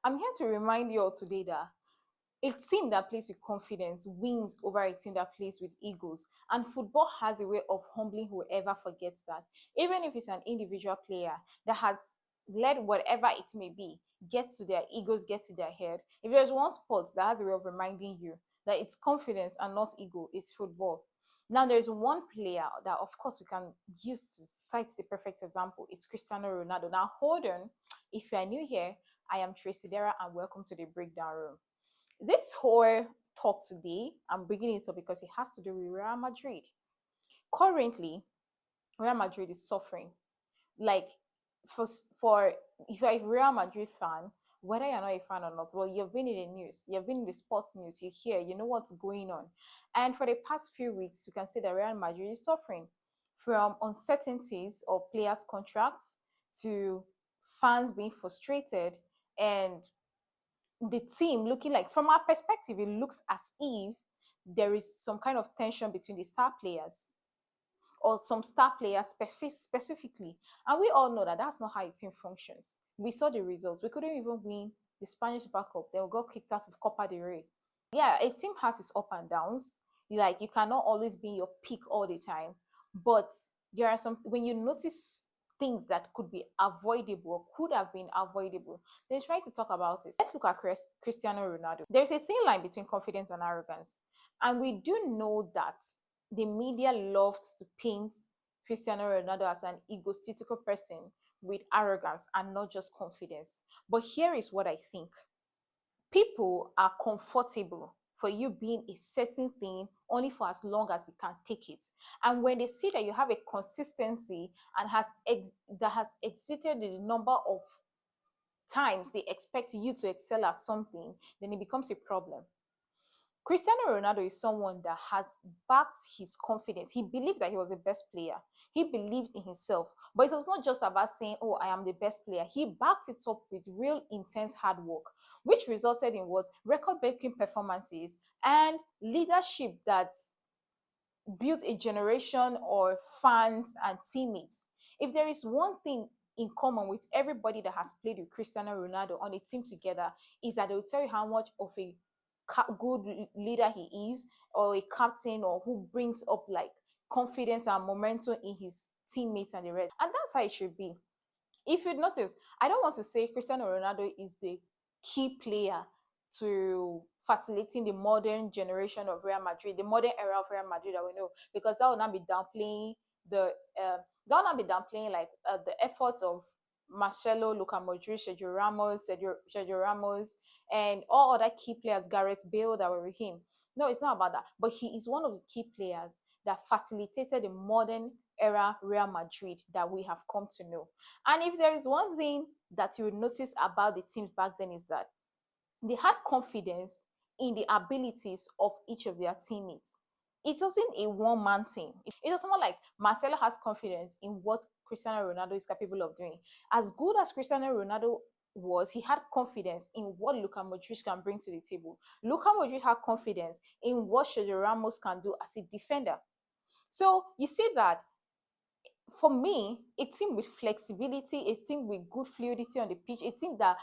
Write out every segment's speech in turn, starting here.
I'm here to remind you all today that a team that plays with confidence wins over a team that plays with egos. And football has a way of humbling whoever forgets that. Even if it's an individual player that has led whatever it may be, get to their egos, get to their head. If there's one sport that has a way of reminding you that it's confidence and not ego, it's football. Now, there's one player that, of course, we can use to cite the perfect example. It's Cristiano Ronaldo. Now, hold on. If you are new here, I am Tracy Dera, and welcome to the Breakdown Room. This whole talk today, I'm bringing it up because it has to do with Real Madrid. Currently, Real Madrid is suffering. Like, for if you're a Real Madrid fan, whether you're not a fan or not, well, you've been in the news, you've been in the sports news, you hear, you know what's going on. And for the past few weeks, you can see that Real Madrid is suffering from uncertainties of players' contracts to fans being frustrated and the team looking like, from our perspective, it looks as if there is some kind of tension between the star players or some star players specifically. And we all know that that's not how a team functions. We saw the results. We couldn't even win the Spanish Super Cup. Then we got kicked out of Copa del Rey. Yeah, a team has its up and downs. Like, you cannot always be in your peak all the time. But there are some, when you notice things that could be avoidable or could have been avoidable, then try to talk about it. Let's look at Cristiano Ronaldo. There's a thin line between confidence and arrogance. And we do know that the media loves to paint Cristiano Ronaldo as an egotistical person with arrogance and not just confidence. But here is what I think. People are comfortable for you being a certain thing only for as long as they can take it. And when they see that you have a consistency and that has exceeded the number of times they expect you to excel at something, then it becomes a problem. Cristiano Ronaldo is someone that has backed his confidence. He believed that he was the best player. He believed in himself. But it was not just about saying, oh, I am the best player. He backed it up with real intense hard work, which resulted in what? Record-breaking performances and leadership that built a generation of fans and teammates. If there is one thing in common with everybody that has played with Cristiano Ronaldo on a team together, is that they will tell you how much of a good leader he is, or a captain, or who brings up like confidence and momentum in his teammates and the rest. And that's how it should be. If you notice, I don't want to say Cristiano Ronaldo is the key player to facilitating the modern generation of Real Madrid, the modern era of Real Madrid that we know, because that will not be downplaying the efforts of Marcelo, Luka Modric, Sergio Ramos, and all other key players, Gareth Bale, that were with him. No, it's not about that. But he is one of the key players that facilitated the modern era Real Madrid that we have come to know. And if there is one thing that you will notice about the teams back then, is that they had confidence in the abilities of each of their teammates. It wasn't a one-man team. It was someone like Marcelo has confidence in what Cristiano Ronaldo is capable of doing. As good as Cristiano Ronaldo was, he had confidence in what Luka Modric can bring to the table. Luka Modric had confidence in what Sergio Ramos can do as a defender. So you see that, for me, a team with flexibility, a team with good fluidity on the pitch, a team that,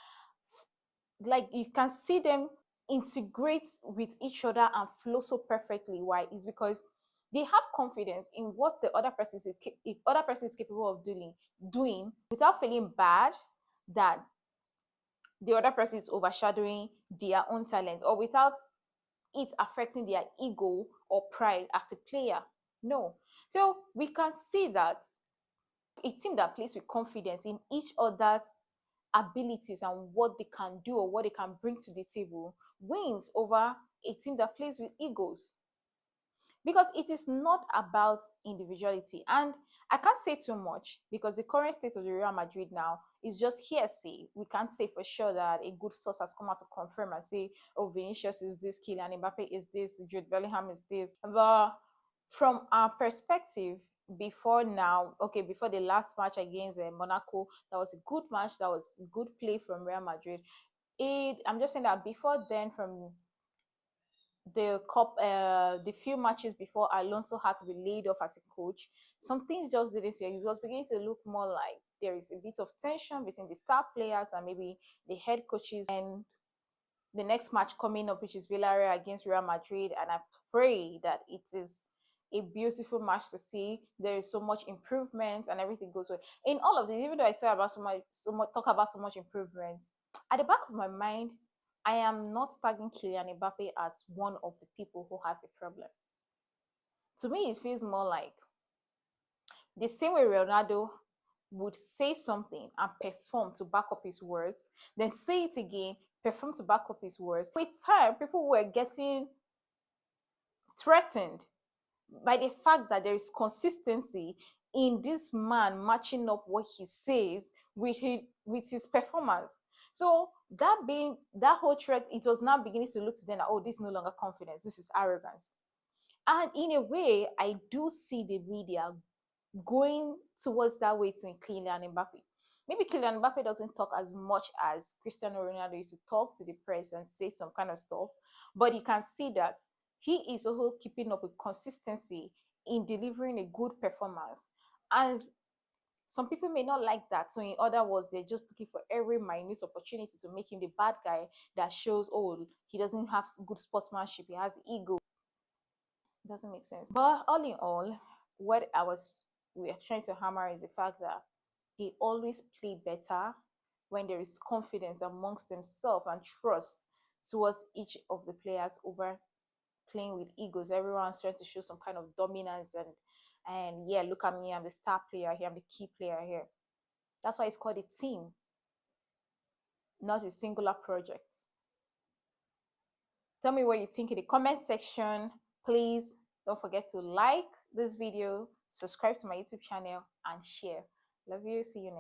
like, you can see them integrate with each other and flow so perfectly. Why? Is because they have confidence in what the other person is capable of doing without feeling bad that the other person is overshadowing their own talent, or without it affecting their ego or pride as a player. No. So we can see that a team that plays with confidence in each other's abilities and what they can do or what they can bring to the table wins over a team that plays with egos. Because it is not about individuality. And I can't say too much because the current state of the Real Madrid now is just hearsay. We can't say for sure that a good source has come out to confirm and say, oh, Vinicius is this, Kylian Mbappe is this, Jude Bellingham is this. But from our perspective, before the last match against Monaco, that was a good match, that was good play from Real Madrid. I'm just saying that before then, from the few matches before Alonso had to be laid off as a coach, some things just didn't say. It was beginning to look more like there is a bit of tension between the star players and maybe the head coaches. And the next match coming up, which is Villarreal against Real Madrid, and I pray that it is a beautiful match to see. There is so much improvement and everything goes well. In all of this, even though I say about talk about so much improvement, at the back of my mind, I am not tagging Kylian Mbappe as one of the people who has the problem. To me, it feels more like the same way Ronaldo would say something and perform to back up his words, then say it again, perform to back up his words. With time, people were getting threatened by the fact that there is consistency in this man matching up what he says with his performance. So that whole threat, it was now beginning to look to them that, oh, this is no longer confidence, this is arrogance. And in a way, I do see the media going towards that way to Kylian Mbappe. Maybe Kylian Mbappe doesn't talk as much as Cristiano Ronaldo used to talk to the press and say some kind of stuff, but you can see that he is also keeping up with consistency in delivering a good performance. And some people may not like that. So, in other words, they're just looking for every minute opportunity to make him the bad guy that shows, oh, he doesn't have good sportsmanship, he has ego. It doesn't make sense. But all in all, what we are trying to hammer is the fact that they always play better when there is confidence amongst themselves and trust towards each of the players over playing with egos. Everyone's trying to show some kind of dominance and yeah, look at me, I'm the star player here, I'm the key player here. That's why it's called a team, not a singular project. Tell me what you think in the comment section. Please don't forget to like this video, subscribe to my YouTube channel, and share. Love you. See you next.